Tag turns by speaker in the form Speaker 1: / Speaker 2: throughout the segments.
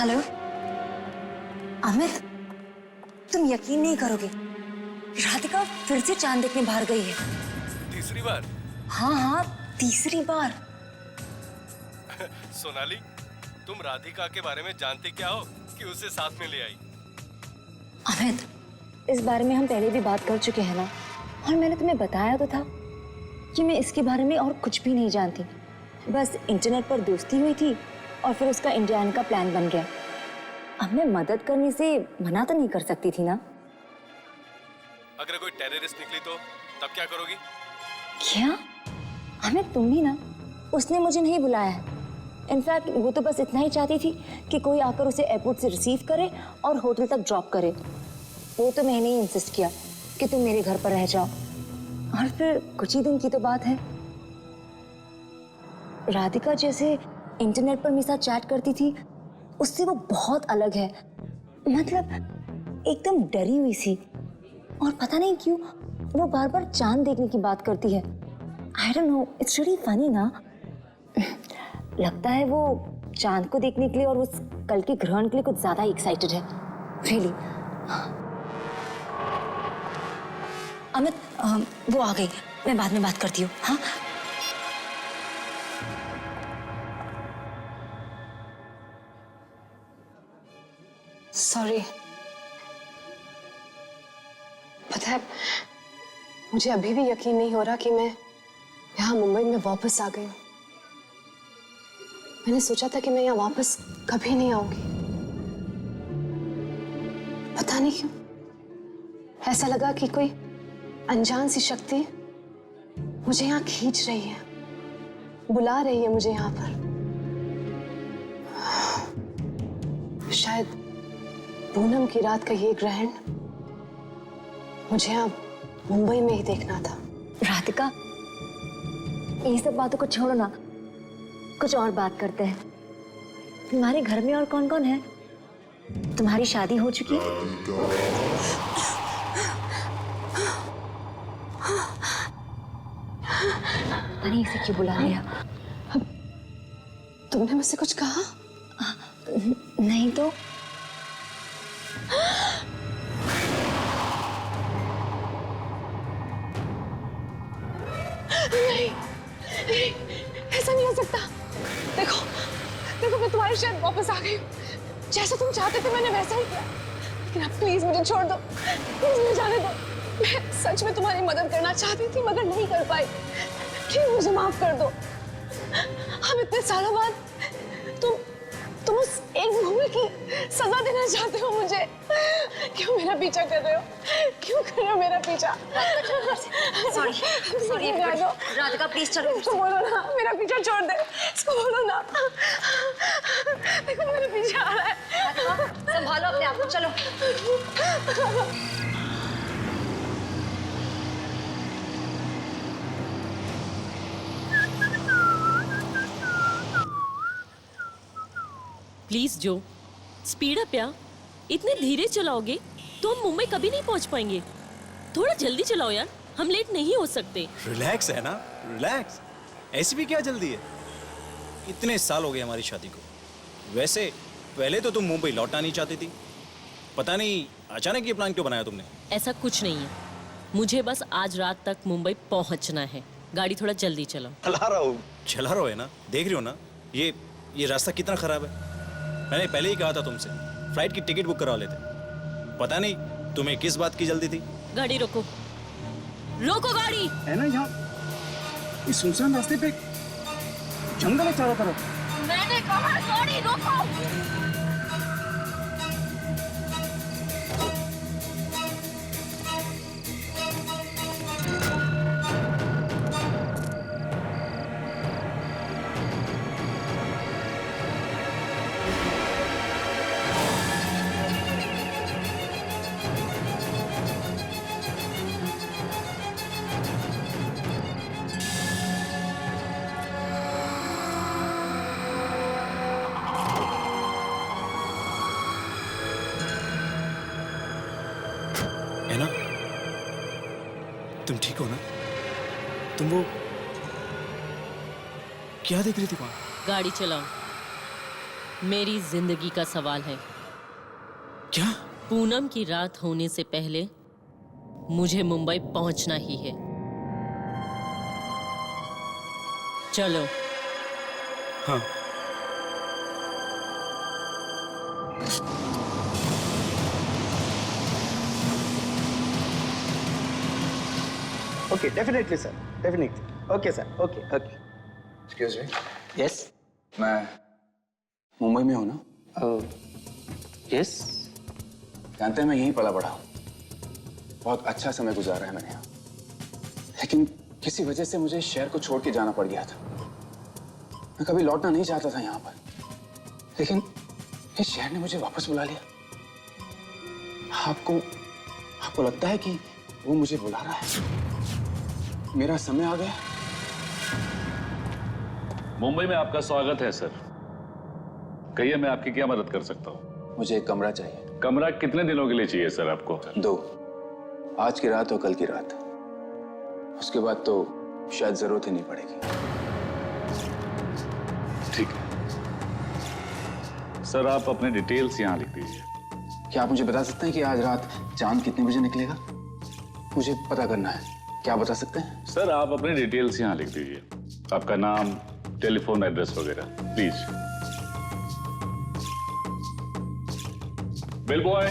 Speaker 1: Hello Amit, तुम यकीन नहीं करोगे, राधिका फिर से चांद देखने बाहर गई है।
Speaker 2: तीसरी बार?
Speaker 1: हाँ हाँ, तीसरी बार।
Speaker 2: सोनाली, तुम राधिका के बारे में जानती क्या हो कि उसे साथ में ले आई?
Speaker 1: अमित, इस बारे में हम पहले भी बात कर चुके हैं ना, और मैंने तुम्हें बताया तो था कि मैं इसके बारे में और कुछ भी नहीं जानती। बस इंटरनेट पर दोस्ती हुई थी और फिर उसका इंडिया आने का प्लान बन गया। अब मैं मदद करने से मना तो नहीं कर सकती थी ना।
Speaker 2: अगर कोई टेररिस्ट निकली तो तब क्या करोगी?
Speaker 1: क्या? हमें तुम भी ना, उसने मुझे नहीं बुलाया है। इनफैक्ट वो तो बस इतना ही चाहती थी कि कोई आकर उसे एयरपोर्ट से रिसीव करे और होटल तक ड्रॉप करे। वो तो मैंने ही इंसिस्ट किया कि तुम मेरे घर पर रह जाओ। और फिर कुछ ही दिन की तो बात है, राधिका जैसे इंटरनेट पर मेरे साथ चैट करती थी, उससे वो बहुत अलग है। मतलब एकदम डरी हुई सी, और पता नहीं क्यों वो बार बार चांद देखने की बात करती है। I don't know, it's really funny ना। लगता है वो चांद को देखने के लिए और उस कल के ग्रहण के लिए कुछ ज्यादा एक्साइटेड है। रियली। अमित, वो आ गई, मैं बाद में बात करती हूँ। हाँ
Speaker 3: सॉरी, पता है मुझे अभी भी यकीन नहीं हो रहा कि मैं यहाँ मुंबई में वापस आ गई हूँ। मैंने सोचा था कि मैं यहाँ वापस कभी नहीं आऊंगी। पता नहीं क्यों ऐसा लगा कि कोई अनजान सी शक्ति मुझे यहाँ खींच रही है, बुला रही है मुझे यहाँ पर। शायद पूनम की रात का ये ग्रहण मुझे यहाँ मुंबई में ही देखना था।
Speaker 1: राधिका, ये सब बातों को छोड़ो ना, कुछ और बात करते हैं। तुम्हारे घर में और कौन कौन है? तुम्हारी शादी हो चुकी है? अरे इसे क्यों बुला लिया?
Speaker 3: तुमने मुझसे कुछ कहा?
Speaker 1: नहीं तो।
Speaker 3: नहीं, नहीं, ऐसा नहीं हो सकता। देखो, देखो मैं तुम्हारे शायद वापस आ गई हूँ। जैसा तुम चाहते थे मैंने वैसा ही किया। लेकिन अब प्लीज मुझे छोड़ दो, प्लीज मुझे जाने दो। मैं सच में तुम्हारी मदद करना चाहती थी मगर नहीं कर पाई। प्लीज मुझे माफ कर दो। हम इतने सालों बाद तुम उस एक भूल की सजा देना चाहते हो मुझे। क्यों मेरा पीछा कर रहे हो? क्यों कर रहे हो मेरा पीछा?
Speaker 1: सॉरी, सॉरी राधिका, प्लीज चलो।
Speaker 3: इसको बोलो ना मेरा पीछा छोड़ दे। इसको बोलो ना। देखो मेरे पीछे आ रहा है।
Speaker 1: संभालो अपने आप को, चलो।
Speaker 4: प्लीज जो, स्पीड अप यार। इतने धीरे चलाओगे तो हम मुंबई कभी नहीं पहुंच पाएंगे। थोड़ा जल्दी चलाओ यार, हम लेट नहीं हो सकते।
Speaker 5: रिलैक्स है ना, रिलैक्स। ऐसी भी क्या जल्दी है? इतने साल हो गए हमारी शादी को। वैसे पहले तो तुम मुंबई लौटना नहीं चाहती थी, पता नहीं अचानक ये प्लान क्यों बनाया तुमने?
Speaker 4: ऐसा कुछ नहीं है, मुझे बस आज रात तक मुंबई पहुंचना है। गाड़ी थोड़ा जल्दी चलाओ।
Speaker 5: चला रहा है ना, देख रही हो ना ये रास्ता कितना खराब है। मैंने पहले ही कहा था तुमसे फ्लाइट की टिकट बुक करा लेते। पता नहीं तुम्हें किस बात की जल्दी थी।
Speaker 4: गाड़ी रोको, रोको गाड़ी।
Speaker 6: है ना, यहाँ इस सुनसान रास्ते पे जंगल है चारों तरफ।
Speaker 4: मैंने कहा गाड़ी रोको।
Speaker 5: है ना, तुम ठीक हो ना? तुम वो क्या देख रही थी वहां?
Speaker 4: गाड़ी चलाओ। मेरी जिंदगी का सवाल है।
Speaker 5: क्या?
Speaker 4: पूनम की रात होने से पहले मुझे मुंबई पहुंचना ही है। चलो।
Speaker 5: हाँ।
Speaker 6: Okay, definitely sir, definitely. Okay sir, okay okay.
Speaker 7: Excuse me,
Speaker 6: yes.
Speaker 7: मैं मुंबई में हूँ ना?
Speaker 6: यस।
Speaker 7: जानते हैं मैं यहीं पला बड़ा हूँ। बहुत अच्छा समय गुजारा है मैंने यहाँ, लेकिन किसी वजह से मुझे शहर को छोड़ के जाना पड़ गया था। मैं कभी लौटना नहीं चाहता था यहाँ पर, लेकिन इस शहर ने मुझे वापस बुला लिया। आपको लगता है कि वो मुझे बुला रहा है? मेरा समय आ गया।
Speaker 8: मुंबई में आपका स्वागत है सर। कहिए मैं आपकी क्या मदद कर सकता हूँ?
Speaker 7: मुझे एक कमरा चाहिए।
Speaker 8: कमरा कितने दिनों के लिए चाहिए सर आपको?
Speaker 7: 2, आज की रात और कल की रात। उसके बाद तो शायद जरूरत ही नहीं पड़ेगी।
Speaker 8: ठीक है सर, आप अपने डिटेल्स यहाँ लिख दीजिए।
Speaker 7: क्या आप मुझे बता सकते हैं कि आज रात चांद कितने बजे निकलेगा? मुझे पता करना है। क्या बता सकते हैं?
Speaker 8: सर आप अपने डिटेल्स यहाँ लिख दीजिए, आपका नाम, टेलीफोन एड्रेस वगैरह प्लीज। Bill boy.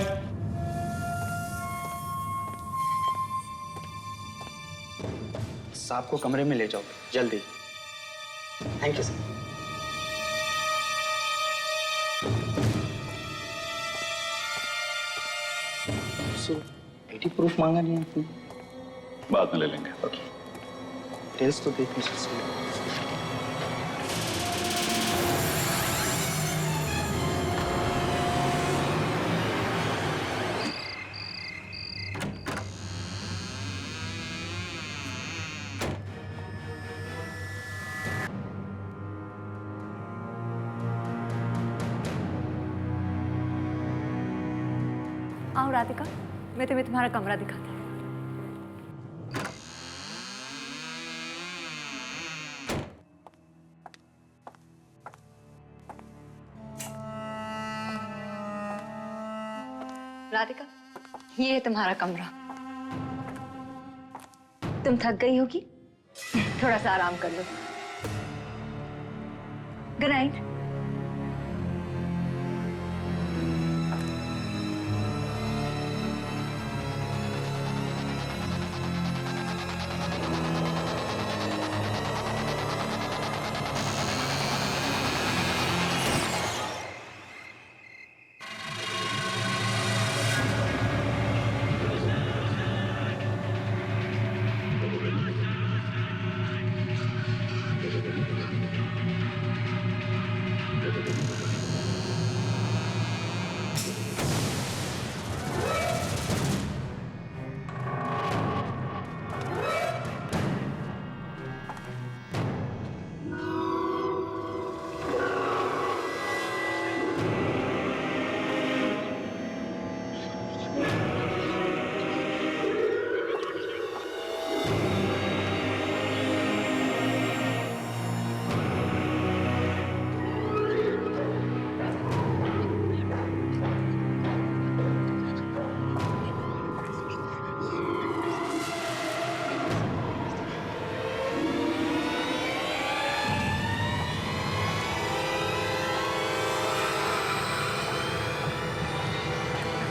Speaker 6: साहब को कमरे में ले जाओ जल्दी। Thank you sir. ID proof मांगा नहीं आपने?
Speaker 8: बाद में ले लेंगे।
Speaker 6: ओके, डिटेल्स तो देख लीजिए।
Speaker 9: आओ राधिका, मैं तुम्हें तुम्हारा कमरा दिखाती हूँ। राधिका, ये है तुम्हारा कमरा। तुम थक गई होगी, थोड़ा सा आराम कर लो। Good night.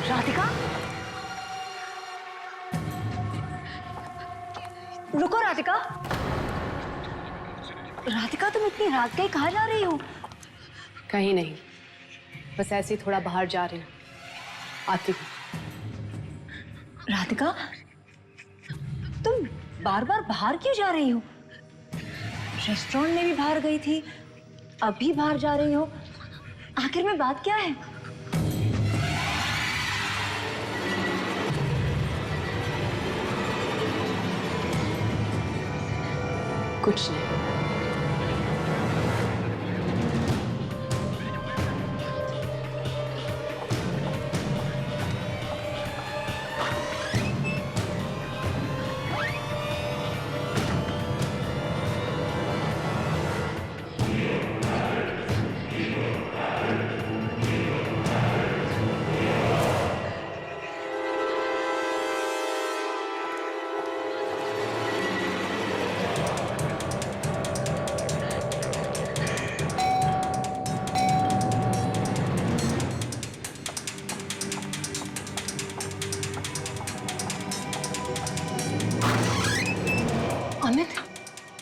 Speaker 9: राधिका, रुको राधिका। राधिका, तुम इतनी रात गई, कहाँ जा रही हो?
Speaker 3: कहीं नहीं, बस ऐसे ही थोड़ा बाहर जा रही हूँ, आती हूँ।
Speaker 1: राधिका, तुम बार बार बाहर क्यों जा रही हो? रेस्टोरेंट में भी बाहर गई थी, अब भी बाहर जा रही हो। आखिर में बात क्या है?
Speaker 3: कुछ नहीं।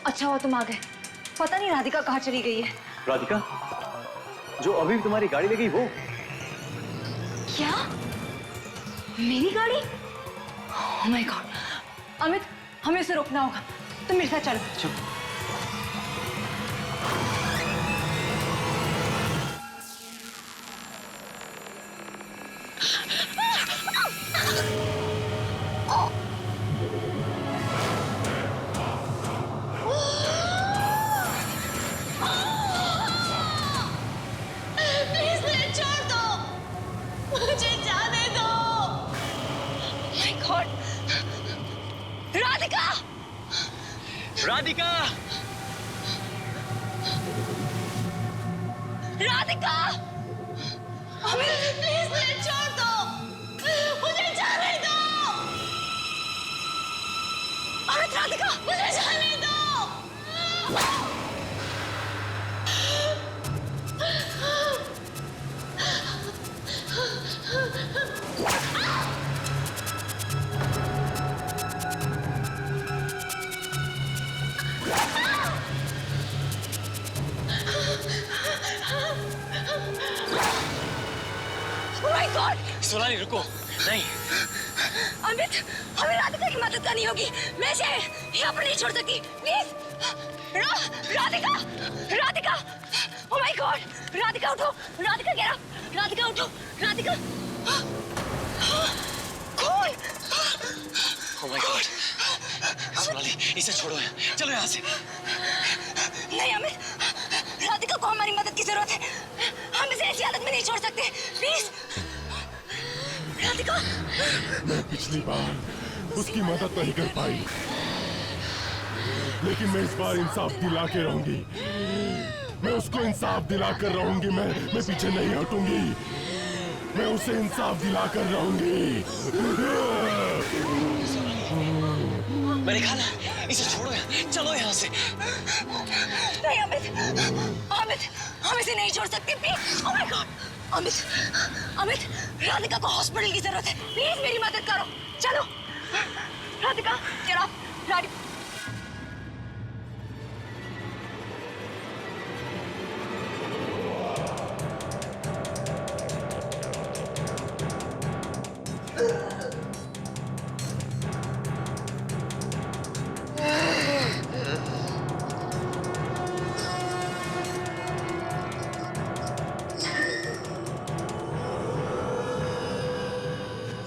Speaker 9: अच्छा हुआ तुम आ गए। पता नहीं राधिका कहाँ चली गई है।
Speaker 10: राधिका, जो अभी भी तुम्हारी गाड़ी ले गई वो?
Speaker 9: क्या? मेरी गाड़ी? Oh my God. अमित, हमें उसे रोकना होगा। तुम मेरे साथ चलो।
Speaker 3: प्लीज मुझे छोड़ दो, मुझे जाने दो। My God, Radhika!
Speaker 10: Radhika!
Speaker 3: Radhika! Amit, please मुझे छोड़ दो, मुझे जाने दो। अमित, राधिका, मुझे जाने दो। Oh my God!
Speaker 10: सोनाली रुको, नहीं।
Speaker 3: अमित, हमें राधिका की मदद करनी होगी। मैं इसे यहाँ पर नहीं छोड़ सकती। Please, Radhika, Radhika! Oh my God! Radhika उठो, राधिका get up, राधिका उठो, राधिका। खून!
Speaker 10: Oh my God! सोनाली, इसे छोड़ो, चलो यहाँ से।
Speaker 3: नहीं अमित, राधिका को हमारी मदद की जरूरत है। हम इसे ऐसी हालत में नहीं छोड़ सकते। प्लीज, राधिका।
Speaker 11: मैं पिछली बार उसकी मदद नहीं कर पाई, लेकिन मैं इस बार इंसाफ दिला के रहूंगी। मैं उसको इंसाफ दिला कर रहूंगी। मैं पीछे नहीं हटूंगी। मैं उसे इंसाफ दिला कर रहूंगी।
Speaker 10: मैंने कहा ना, इसे छोड़ो, चलो यहाँ से।
Speaker 3: नहीं अमित, अमित, हम इसे नहीं छोड़ सकते। Please, oh my God, Amit, Amit, Radhika को हॉस्पिटल की जरूरत है। प्लीज मेरी मदद करो, चलो। Radhika, get up, Radhika.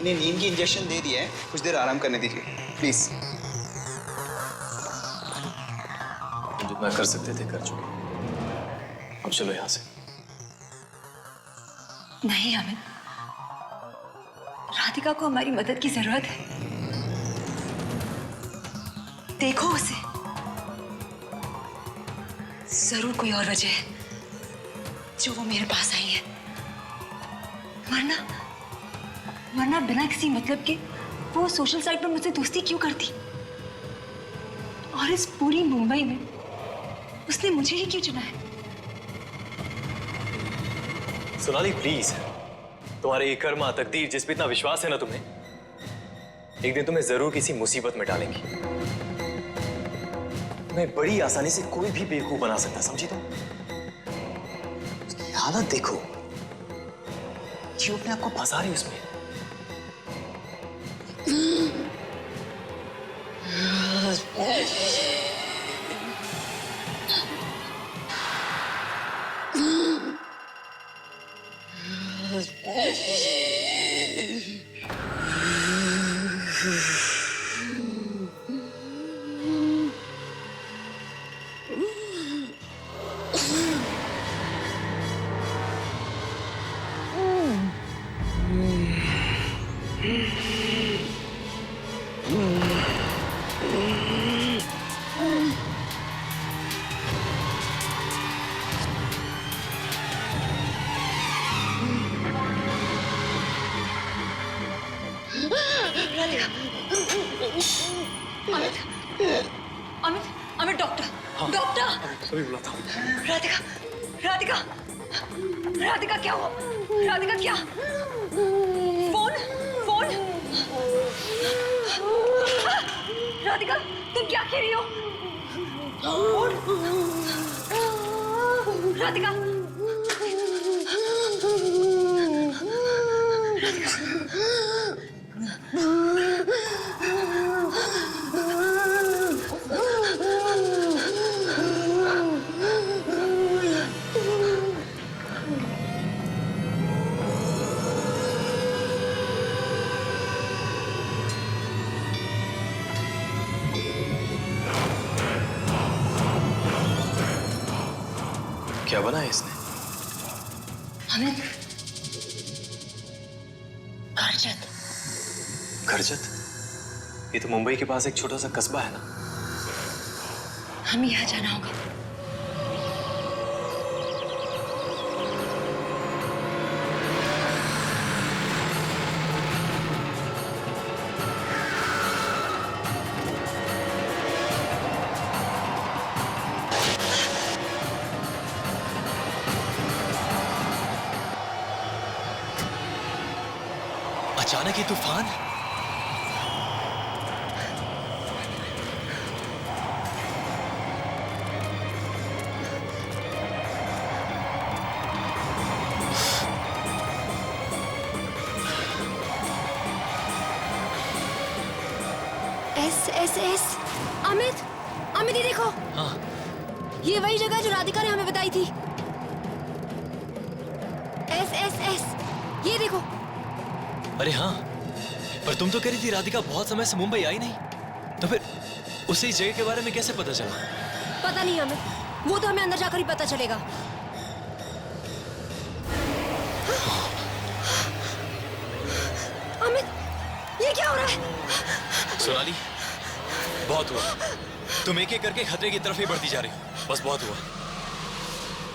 Speaker 12: इन्हें नींद की इंजेक्शन दे दिया है, कुछ देर आराम करने दीजिए प्लीज।
Speaker 10: जितना कर सकते थे कर चुके, अब चलो यहाँ से।
Speaker 9: नहीं अमित, राधिका को हमारी मदद की जरूरत है। देखो उसे, जरूर कोई और वजह है जो वो मेरे पास आई है। वरना बिना किसी मतलब के वो सोशल साइट पर मुझसे दोस्ती क्यों करती? और इस पूरी मुंबई में उसने मुझे ही क्यों चुना है?
Speaker 10: सोनाली प्लीज, तुम्हारे ये कर्मा तकदीर जिस पे इतना विश्वास है ना तुम्हें, एक दिन तुम्हें जरूर किसी मुसीबत में डालेंगी। तुम्हें बड़ी आसानी से कोई भी बेवकूफ बना सकता, समझी तुम? उसकी हालत देखो, क्यों अपने आप को फंसा रही उसमें।
Speaker 9: Amit, Amit doctor, doctor.
Speaker 10: अभी बुलाता हूँ।
Speaker 9: राधिका, राधिका, राधिका क्या हुआ? राधिका क्या? Phone, phone. राधिका, तुम क्या कह रही हो? राधिका,
Speaker 10: क्या बनाया इसने?
Speaker 9: अमित, करजत।
Speaker 10: करजत? ये तो मुंबई के पास एक छोटा सा कस्बा है ना।
Speaker 9: हमें यहाँ जाना होगा।
Speaker 10: अचानक ये तूफान।
Speaker 9: एस अमित, अमित ये देखो।
Speaker 10: हाँ।
Speaker 9: ये वही जगह जो राधिका ने हमें बताई थी। एस ये देखो।
Speaker 10: अरे हाँ, पर तुम तो कह रही थी राधिका बहुत समय से मुंबई आई नहीं, तो फिर उसे इस जगह के बारे में कैसे पता चला?
Speaker 9: पता नहीं अमित, वो तो हमें अंदर जाकर ही पता चलेगा। अमित, ये क्या हो रहा है?
Speaker 10: सोनाली, बहुत हुआ। तुम एक एक करके खतरे की तरफ ही बढ़ती जा रही हो। बस बहुत हुआ,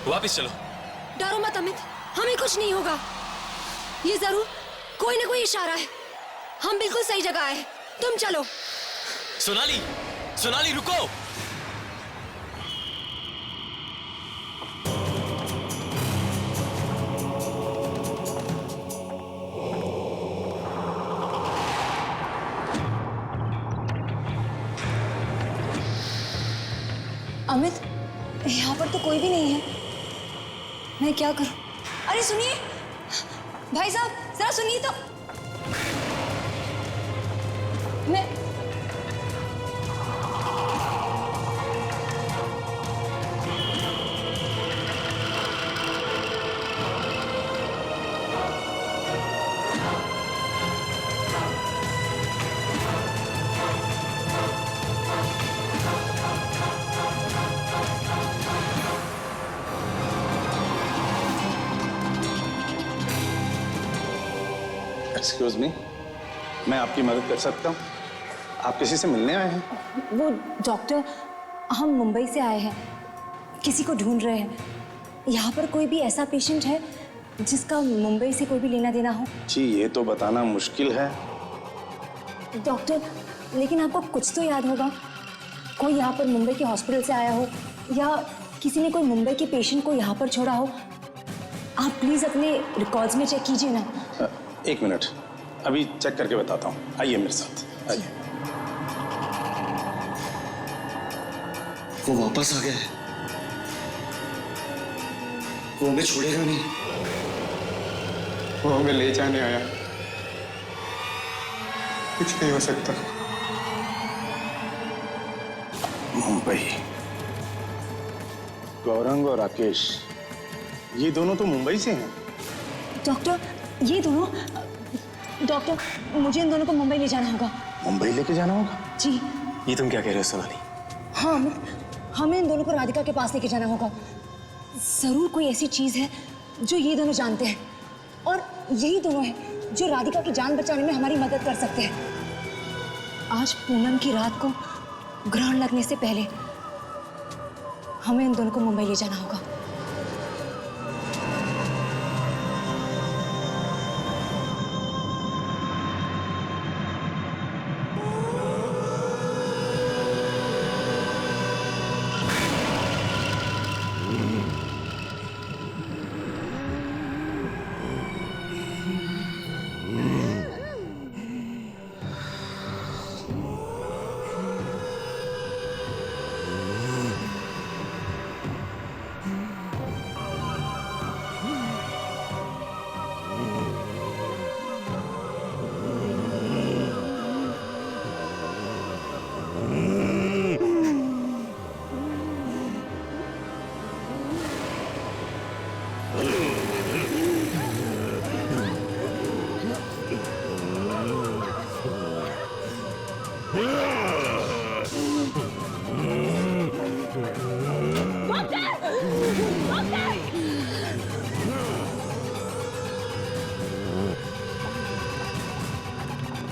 Speaker 10: वापस चलो।
Speaker 9: डरो मत अमित, हमें कुछ नहीं होगा। ये जरूर कोई ना कोई इशारा है। हम बिल्कुल सही जगह आए, तुम चलो।
Speaker 10: सोनाली, सोनाली रुको।
Speaker 1: अमित, यहाँ पर तो कोई भी नहीं है। मैं क्या करूं? अरे सुनिए, भाई साहब जरा सुनिए तो। मैं
Speaker 6: एक्सक्यूज मी, मैं आपकी मदद कर सकता हूँ? आप किसी से मिलने आए हैं?
Speaker 1: वो डॉक्टर, हम मुंबई से आए हैं, किसी को ढूंढ रहे हैं। यहाँ पर कोई भी ऐसा पेशेंट है जिसका मुंबई से कोई भी लेना देना हो?
Speaker 6: जी ये तो बताना मुश्किल है।
Speaker 1: डॉक्टर, लेकिन आपको कुछ तो याद होगा। कोई यहाँ पर मुंबई के हॉस्पिटल से आया हो या किसी ने कोई मुंबई के पेशेंट को यहाँ पर छोड़ा हो। आप प्लीज अपने रिकॉर्ड्स में चेक कीजिए ना।
Speaker 6: एक मिनट, अभी चेक करके बताता हूँ। आइए मेरे साथ, आइए।
Speaker 13: वो वापस आ गया है, वो हमें छोड़ेगा नहीं।
Speaker 6: वो हमें ले जाने आया, कुछ नहीं हो सकता। मुंबई, गौरंग और राकेश, ये दोनों तो मुंबई से हैं।
Speaker 1: डॉक्टर, ये दोनों, डॉक्टर मुझे इन दोनों को मुंबई ले जाना होगा।
Speaker 6: मुंबई लेके जाना होगा?
Speaker 1: जी।
Speaker 10: ये तुम क्या कह रहे हो सोनाली?
Speaker 1: हाँ, हमें इन दोनों को राधिका के पास लेके जाना होगा। जरूर कोई ऐसी चीज है जो ये दोनों जानते हैं, और यही दोनों हैं जो राधिका की जान बचाने में हमारी मदद कर सकते हैं। आज पूनम की रात को ग्रहण लगने से पहले हमें इन दोनों को मुंबई ले जाना होगा।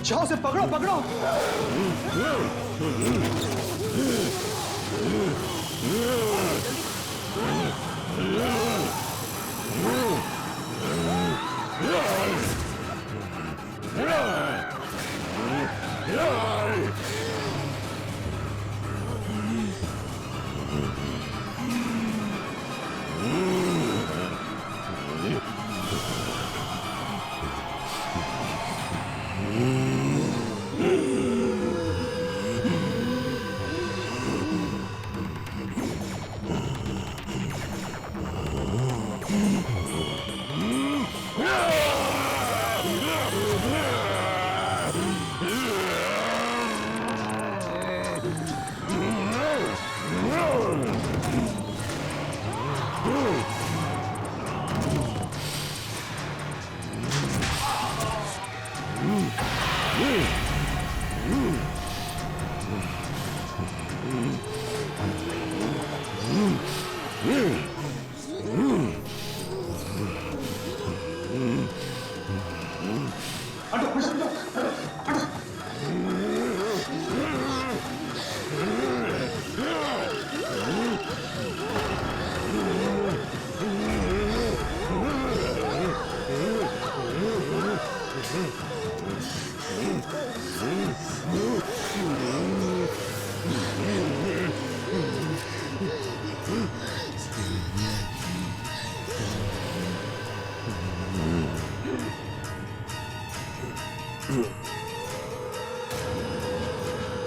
Speaker 12: जाओ उसे पकड़ो पकड़ो।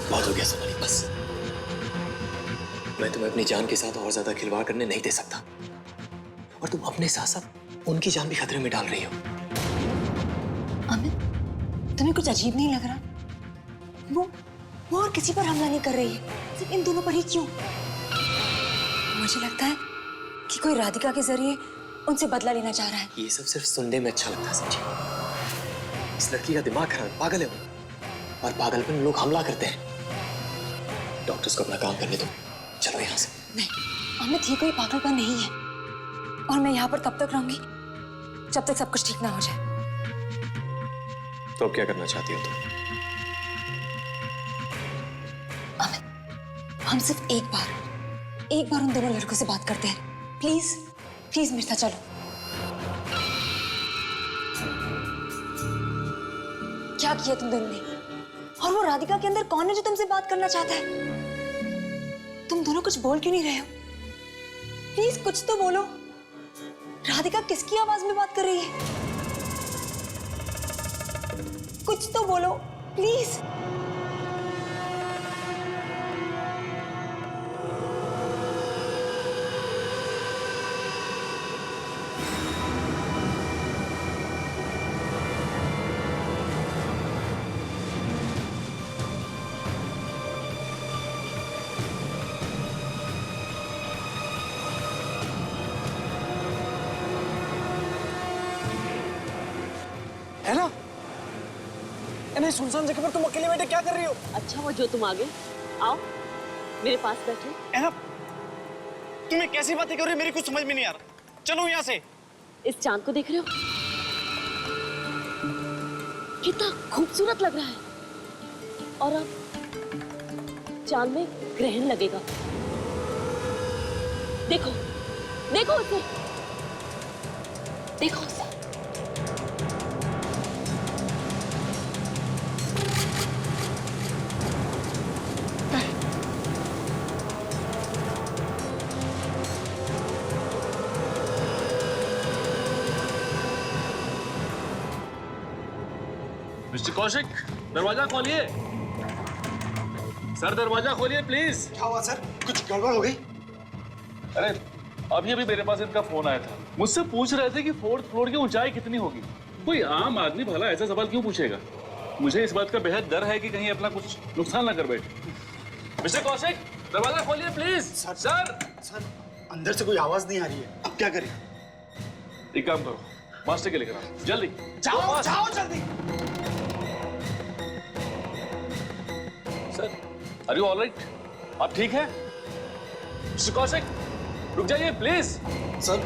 Speaker 10: बहुत हो गया सोनाली, बस। मैं तुम्हें अपनी जान के साथ और ज्यादा खिलवाड़ करने नहीं दे सकता, और तुम अपने साथ साथ उनकी जान भी खतरे में डाल रही हो।
Speaker 9: अमित, तुम्हें कुछ अजीब नहीं लग रहा? वो और किसी पर हमला नहीं कर रही है, सिर्फ इन दोनों पर ही क्यों? मुझे लगता है कि कोई राधिका के जरिए उनसे बदला लेना चाह रहा है।
Speaker 10: ये सब सिर्फ सुनने में अच्छा लगता है, समझे? इस लड़की का दिमाग खराब, पागल है वो, और पागलपन लोग हमला करते हैं। डॉक्टर्स को अपना काम करने दो, चलो यहाँ से।
Speaker 9: नहीं अमित, ये कोई पागलपन नहीं है, और मैं यहाँ पर तब तक रहूंगी जब तक सब कुछ ठीक ना हो जाए।
Speaker 10: तो अब क्या करना चाहती हो तुम?
Speaker 9: अमित, हम सिर्फ एक बार उन दोनों लड़कों से बात करते हैं। प्लीज प्लीज मेरे साथ चलो। क्या किया तुम दोनों ने? और वो राधिका के अंदर कौन है जो तुमसे बात करना चाहता है? तुम दोनों कुछ बोल क्यों नहीं रहे हो? प्लीज कुछ तो बोलो। राधिका किसकी आवाज में बात कर रही है? कुछ तो बोलो प्लीज।
Speaker 14: है ना? नहीं, सुनसान जगह पर तुम अकेले बैठे क्या कर रही हो?
Speaker 4: अच्छा वो जो तुम आ गए, आओ मेरे पास बैठो।
Speaker 14: है तुम्हें कैसी बातें कर रही हो? मेरी कुछ समझ में नहीं आ रहा। चलो यहाँ से।
Speaker 4: इस चांद को देख रहे हो? कितना खूबसूरत लग रहा है, और अब चांद में ग्रहण लगेगा। देखो देखो उसे, देखो उसे।
Speaker 8: मिस्टर कौशिक, दरवाजा खोलिए। सर दरवाजा खोलिए प्लीज।
Speaker 12: क्या हुआ सर? कुछ गड़बड़ हो गई?
Speaker 8: अरे अभी अभी मेरे पास इनका फोन आया था, मुझसे पूछ रहे थे कि 4th फ्लोर की ऊंचाई कितनी होगी। कोई आम आदमी भला ऐसा सवाल क्यों पूछेगा? मुझे इस बात का बेहद डर है कि कहीं अपना कुछ नुकसान ना कर बैठे। मिस्टर कौशिक, दरवाजा खोलिए प्लीज।
Speaker 12: सर अंदर से कोई आवाज नहीं आ रही है, अब क्या करें?
Speaker 8: एक काम करो, मास्टर के लेकर आओ जल्दी।
Speaker 12: जाओ जल्दी।
Speaker 8: Sir are you alright? आप ठीक हैं? मिस्टर कौशिक रुक जाइए प्लीज।
Speaker 12: सर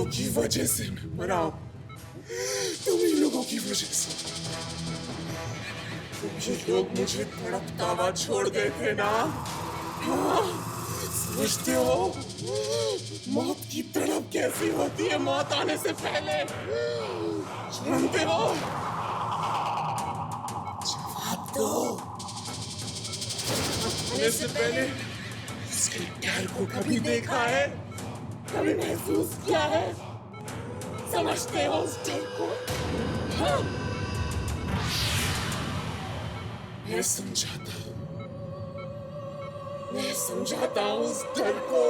Speaker 11: लोगों की वजह से मैं मरा हूं। तुम ही लोगों की वजह से। तुम ही लोग मुझे तड़पता हुआ छोड़ गए थे ना। हाँ, समझते हो मौत की तड़प कैसी होती है मौत आने से पहले? जानते हो? जवाब दो। आने से पहले इसके डर को कभी देखा है? कभी महसूस किया है? समझते हो उस डर को? हाँ? मैं समझाता हूँ उस डर को।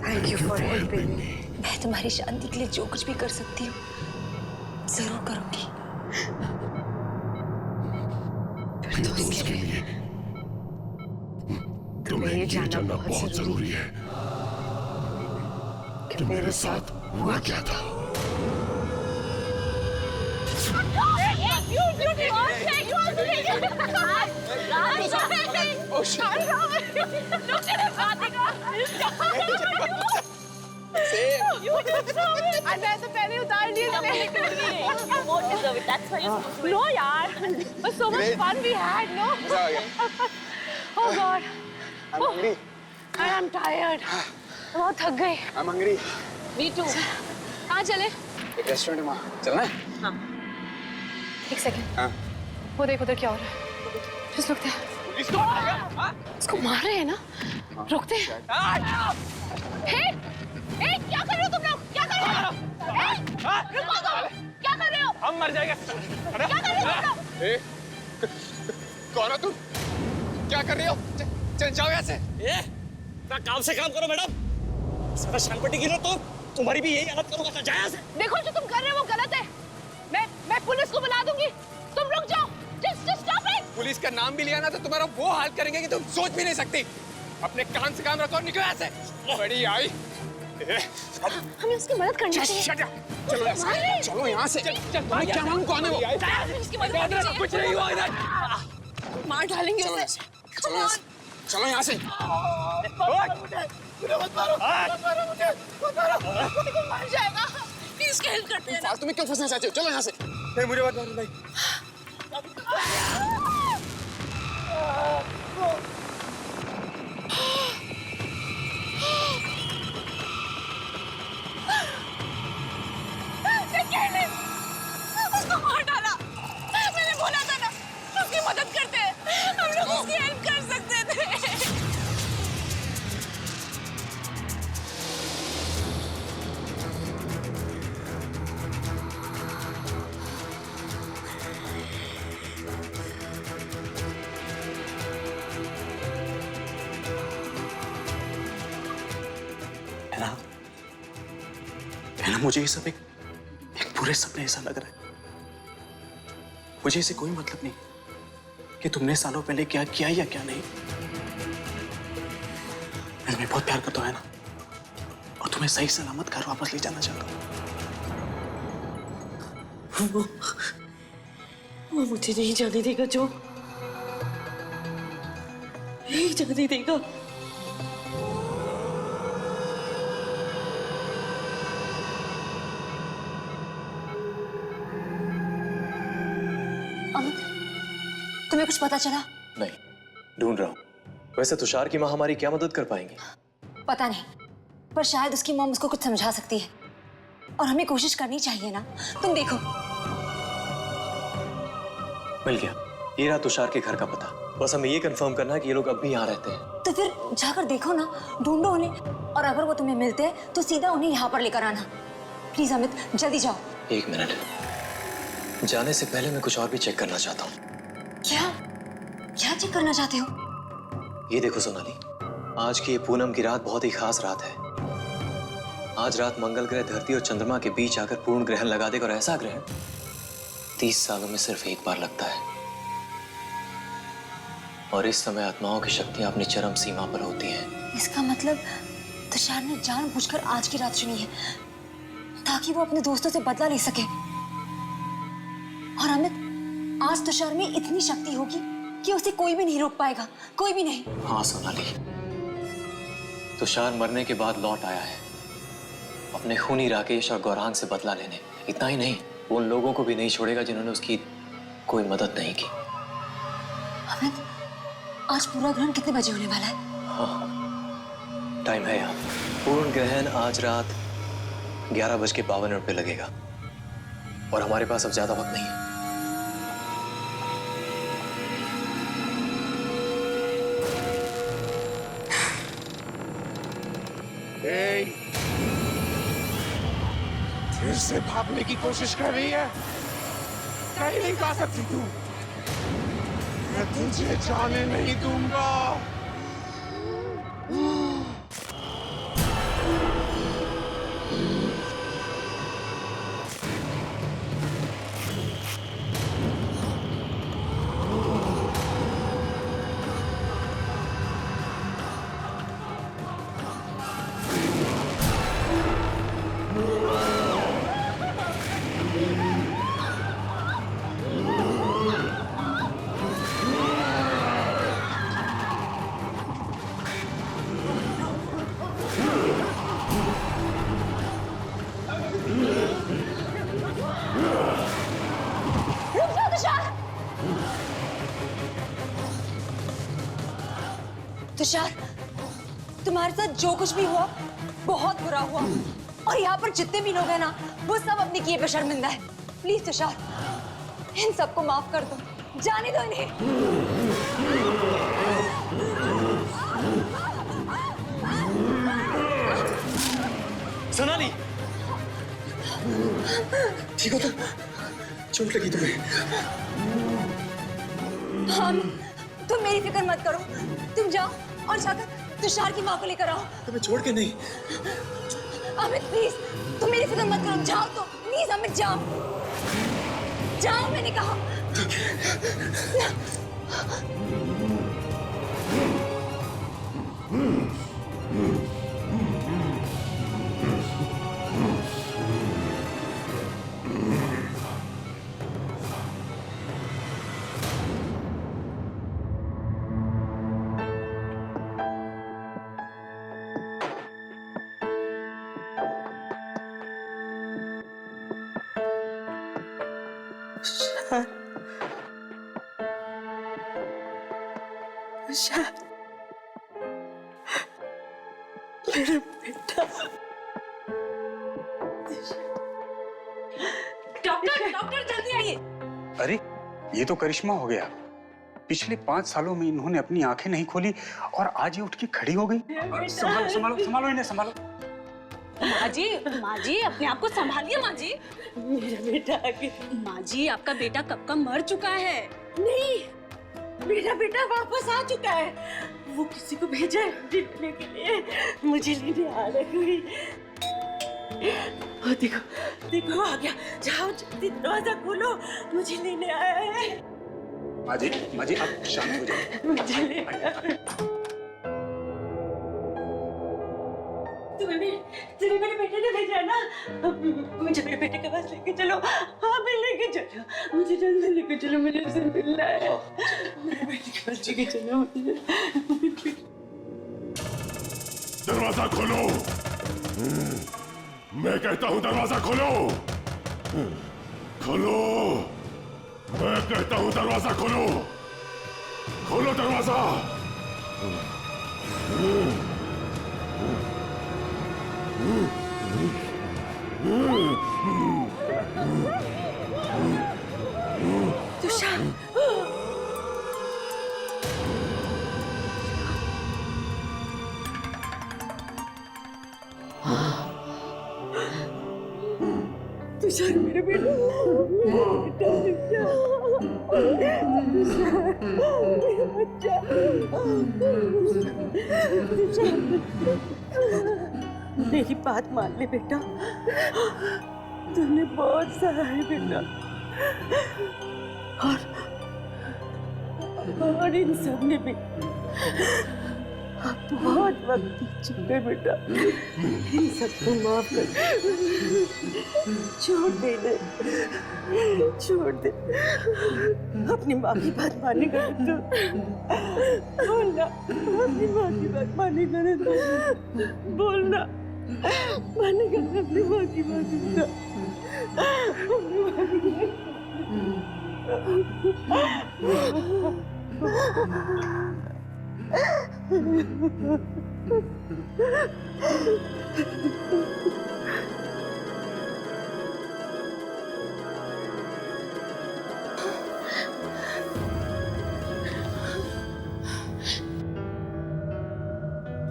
Speaker 9: Thank you for helping me. मैं तुम्हारी शांति के लिए जो कुछ भी कर सकती हूँ जरूर करूंगी।
Speaker 11: दोस्त के लिए तुम्हें ये जानना बहुत जरूरी है कि मेरे साथ हुआ क्या था।
Speaker 3: मैं तो पहले उतार ली थी। No यार, but so much fun we had, no? Oh God.
Speaker 7: I'm hungry.
Speaker 3: I am tired. बहुत थक गई।
Speaker 7: I'm hungry.
Speaker 3: Me too. कहाँ चले?
Speaker 7: एक रेस्टोरेंट में चलना है?
Speaker 3: हाँ। एक सेकंड।
Speaker 7: हाँ।
Speaker 3: वो देख उधर क्या हो रहा है? Just रुकते हैं। इसको मार रहे हैं ना? रुकते हैं। हे, हे, क्या कर रहे हो तुम लोग? क्या कर रहे हो? रुको तुम! क्या कर रहे हो?
Speaker 14: हम मर जाएंगे।
Speaker 3: क्या कर रहे हो तुम लोग?
Speaker 14: कौन हो तुम? क्या कर रही हो? चल जाओ यहाँ से। काम से काम करो मैडम। सारा शानपट्टी गिरो तो तुम्हारी भी यही हालत करूंगा। जाओ यहाँ से।
Speaker 3: देखो जो तुम कर रहे हो वो गलत है। मैं पुलिस को बुला दूंगी। तुम रुक जाओ। Just stop it.
Speaker 14: पुलिस का नाम भी लिया ना तो तुम्हारा वो हाल करेंगे कि तुम सोच भी नहीं सकती। अपने काम से काम रखो और निकलो यहाँ से। बड़ी आई।
Speaker 3: हमें उसकी मदद करनी चाहिए।
Speaker 7: चलो यहाँ से। तुम्हें क्या मालूम कौन है वो?
Speaker 3: उसकी मदद करनी चाहिए।
Speaker 14: कुछ नहीं हुआ इधर।
Speaker 3: मार डालेंगे उसे।
Speaker 7: चलो यहाँ से।
Speaker 3: मर जाएगा। प्लीज उसकी हेल्प करते हैं।
Speaker 7: फालतू में क्यों फंसना चाहते हो? चलो यहाँ से।
Speaker 14: नहीं मुझे मत मारो भाई।
Speaker 3: उसको मार डाला। मैंने बोला था ना उसकी मदद करते हैं। हम लोग उसकी हेल्प कर सकते थे।
Speaker 7: है ना मुझे ये सब एक पूरे सपने ऐसा लग रहा है। मुझे इसे कोई मतलब नहीं कि तुमने सालों पहले क्या किया या क्या नहीं। मैं तुम्हें बहुत प्यार करता हूं, है ना? और तुम्हें सही सलामत घर वापस ले जाना चाहता हूं।
Speaker 4: वो मुझे नहीं जाने देगा जो, नहीं जाने देगा।
Speaker 9: तुम्हें कुछ पता चला?
Speaker 10: नहीं, ढूंढ रहा हूं। वैसे तुषार की माँ हमारी क्या मदद कर पाएंगी?
Speaker 9: पता नहीं, पर शायद उसकी मॉम उसको कुछ समझा सकती है और हमें कोशिश करनी चाहिए ना। तुम देखो।
Speaker 10: मिल गया, ये रहा तुषार के घर का पता। बस हमें ये कंफर्म करना है कि ये लोग अब भी यहाँ रहते हैं।
Speaker 9: तो फिर जाकर देखो ना, ढूंढो उन्हें, और अगर वो तुम्हें मिलते हैं तो सीधा उन्हें यहाँ पर लेकर आना। प्लीज अमित, जल्दी जाओ।
Speaker 10: 1 मिनट, जाने से पहले मैं कुछ और भी चेक करना चाहता हूँ।
Speaker 9: क्या चेक करना चाहते हो?
Speaker 10: ये देखो सोनाली, आज की ये पूनम की रात बहुत ही खास रात है। आज रात मंगल ग्रह धरती और चंद्रमा के बीच आकर पूर्ण ग्रहण लगा देगा, और ऐसा ग्रहण 30 सालों में सिर्फ एक बार लगता है। और इस समय आत्माओं की शक्तियां अपनी चरम सीमा पर होती हैं।
Speaker 9: इसका मतलब तुषार ने जानबूझकर आज की रात चुनी है ताकि वो अपने दोस्तों से बदला ले सके। और अमित, आज तुषार में इतनी शक्ति होगी कि उसे कोई भी नहीं रोक पाएगा, कोई भी नहीं।
Speaker 10: हाँ सोनाली, तुषार मरने के बाद लौट आया है अपने खूनी राकेश और गौरांग से बदला लेने। इतना ही नहीं, वो उन लोगों को भी नहीं छोड़ेगा जिन्होंने उसकी कोई मदद नहीं की।
Speaker 9: अमित, आज पूरा ग्रहण कितने बजे होने वाला है?
Speaker 10: हाँ, टाइम है यार। पूर्ण ग्रहण आज रात 11:52 पे लगेगा, और हमारे पास अब ज्यादा वक्त नहीं है।
Speaker 11: फिर से भागने की कोशिश कर रही है? कहीं नहीं जा सकती तू। मैं तुझे जाने नहीं दूंगा।
Speaker 9: तुषार, तुम्हारे साथ जो कुछ भी हुआ बहुत बुरा हुआ, और यहाँ पर जितने भी लोग हैं ना, वो सब अपने किए पे शर्मिंदा है। प्लीज तुषार, इन सबको माफ कर दो, जाने दो इन्हें।
Speaker 10: सोनाली, ठीक हो तुम? चोट लगी तुम्हें?
Speaker 9: हाँ, तुम मेरी फिक्र मत करो। तुम जाओ और जाकर तुषार की माँ को लेकर आओ।
Speaker 10: तुम्हें छोड़ के नहीं।
Speaker 9: अमित प्लीज, तुम मेरी फिक्र मत करो, जाओ तो प्लीज। अमित जाओ, जाओ मैंने कहा।
Speaker 11: मेरा बेटा।
Speaker 3: डॉक्टर जल्दी आइए।
Speaker 6: अरे ये तो करिश्मा हो गया। पिछले 5 सालों में इन्होंने अपनी आंखें नहीं खोली और आज ये उठ के खड़ी हो गई। संभालो संभालो संभालो इन्हें, संभालो।
Speaker 3: माँ जी अपने आप को संभालिए माँ जी।
Speaker 4: मेरा बेटा आगे।
Speaker 3: माँ जी, आपका बेटा कब का मर चुका है।
Speaker 4: नहीं, मेरा बेटा वापस आ चुका है। वो किसी को भेजा है लेने के लिए, मुझे लेने आ रहा कोई। देखो देखो आ गया। जाओ जल्दी दरवाजा खोलो, मुझे लेने आया है।
Speaker 6: माँ जी आप शांत हो जाओ।
Speaker 4: मुझे लेने तुम्हें मेरे बेटे ने भेजा है ना, मुझे मेरे बेटे के पास लेके चलो। हाँ मैं लेके चलो, मुझे जल्दी लेके चलो, मुझे उसे मिलना है। मेरे बेटे के पास लेके चलो मुझे।
Speaker 11: दरवाजा खोलो, मैं कहता हूँ दरवाजा खोलो। खोलो, मैं कहता हूँ दरवाजा खोलो। खोलो दरवाजा।
Speaker 9: तुषार,
Speaker 4: तुषार मेरे बेटा, मेरी बात मान ले बेटा, तुमने बहुत सहा है बेटा, और इन सब ने भी बहुत वक्त बीत चुका है बेटा, इन सबको माफ कर छोड़ दे, छोड़ दे, अपनी माँ की बात मानेगा तो बोलना, अपनी माँ की बात मानेगा ना तो बोलना, मानेगा अपनी माँ की बात तो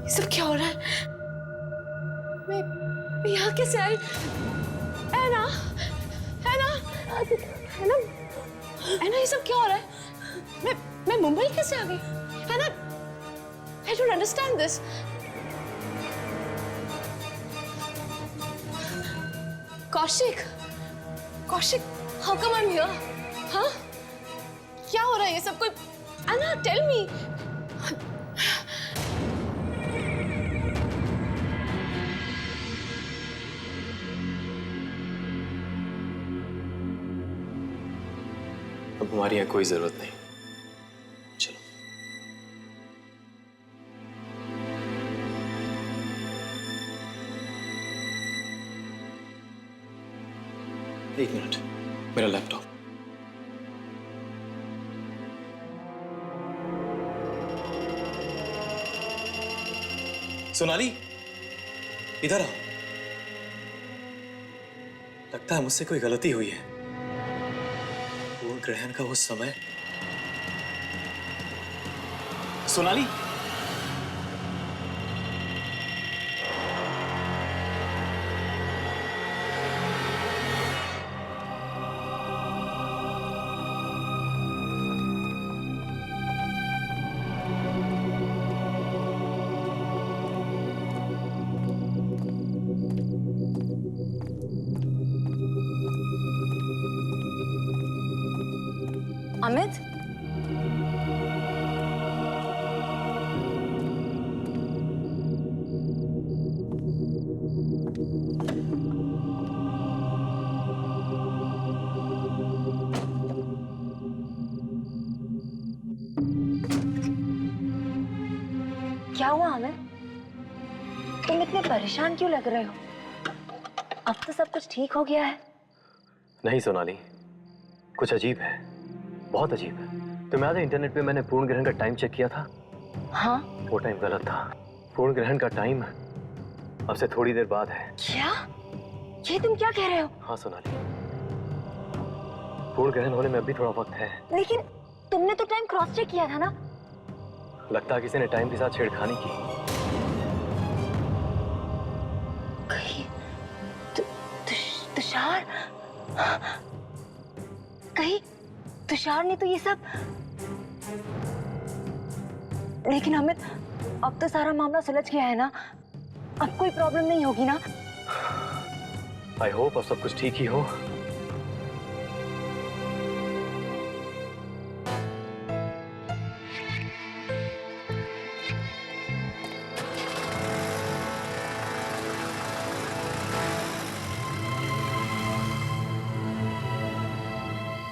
Speaker 3: ये सब क्या हो रहा है? मैं यहाँ कैसे आई? ऐना, ऐना, ऐना, ऐना, ये सब क्या हो रहा है? मैं मुंबई कैसे आ गई? ऐना, I don't understand this. Kaushik, Kaushik, how come I'm here? हाँ? क्या हो रहा है ये सब? कोई Anna, tell me.
Speaker 10: अब हमारी यहाँ कोई जरूरत नहीं, चलो। एक मिनट, मेरा लैपटॉप। सोनाली, इधर आओ। लगता है मुझसे कोई गलती हुई है। पूर्ण ग्रहण का वो समय। सोनाली,
Speaker 1: अमित, क्या हुआ अमित? तुम इतने परेशान क्यों लग रहे हो? अब तो सब कुछ ठीक हो गया है।
Speaker 10: नहीं सोनाली, कुछ अजीब है, बहुत अजीब है। तुम्हें याद है इंटरनेट पे मैंने पूर्ण ग्रहण का टाइम चेक किया था?
Speaker 1: हाँ?
Speaker 10: वो टाइम गलत था। पूर्ण ग्रहण का टाइम अब से थोड़ी देर बाद है।
Speaker 1: क्या? ये तुम क्या कह रहे हो?
Speaker 10: हाँ सोनाली, पूर्ण ग्रहण होने में अभी थोड़ा वक्त है।
Speaker 1: लेकिन तुमने तो टाइम क्रॉस चेक किया था ना?
Speaker 10: लगता है किसी ने टाइम के साथ छेड़खानी की।
Speaker 1: कहीं तुषार, कहीं तुषार ने तो ये सब। लेकिन अमित, अब तो सारा मामला सुलझ गया है ना? अब कोई प्रॉब्लम नहीं होगी ना?
Speaker 10: आई होप अब सब कुछ ठीक ही हो।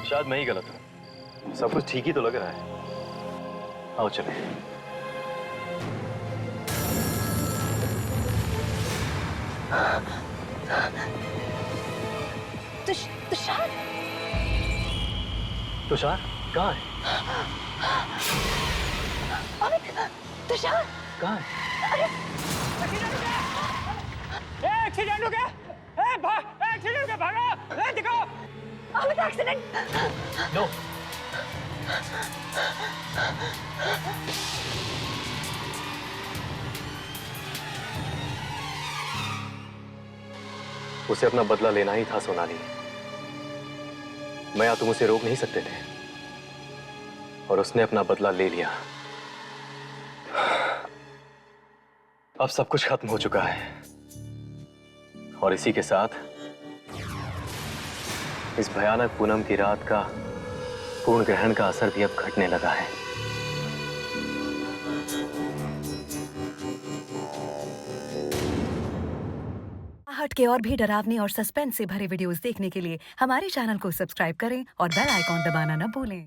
Speaker 10: शायद मैं ही गलत हूँ। सब कुछ ठीक ही तो लग रहा है। आओ चले।
Speaker 1: तुषार?
Speaker 10: तुषार कहाँ है?
Speaker 1: अमित, तुषार
Speaker 10: कहाँ है?
Speaker 1: अरे
Speaker 4: एक्सीडेंट हो गया। एक्सीडेंट हो गया, भागो। देखो
Speaker 3: अमित, एक्सीडेंट।
Speaker 10: नो, उसे अपना बदला लेना ही था सोनाली। मैं या तुम उसे रोक नहीं सकते थे, और उसने अपना बदला ले लिया। अब सब कुछ खत्म हो चुका है, और इसी के साथ इस भयानक पूनम की रात का पूर्ण ग्रहण का असर भी अब घटने लगा है।
Speaker 15: हट के और भी डरावने और सस्पेंस से भरे वीडियोस देखने के लिए हमारे चैनल को सब्सक्राइब करें और बेल आइकॉन दबाना न भूलें।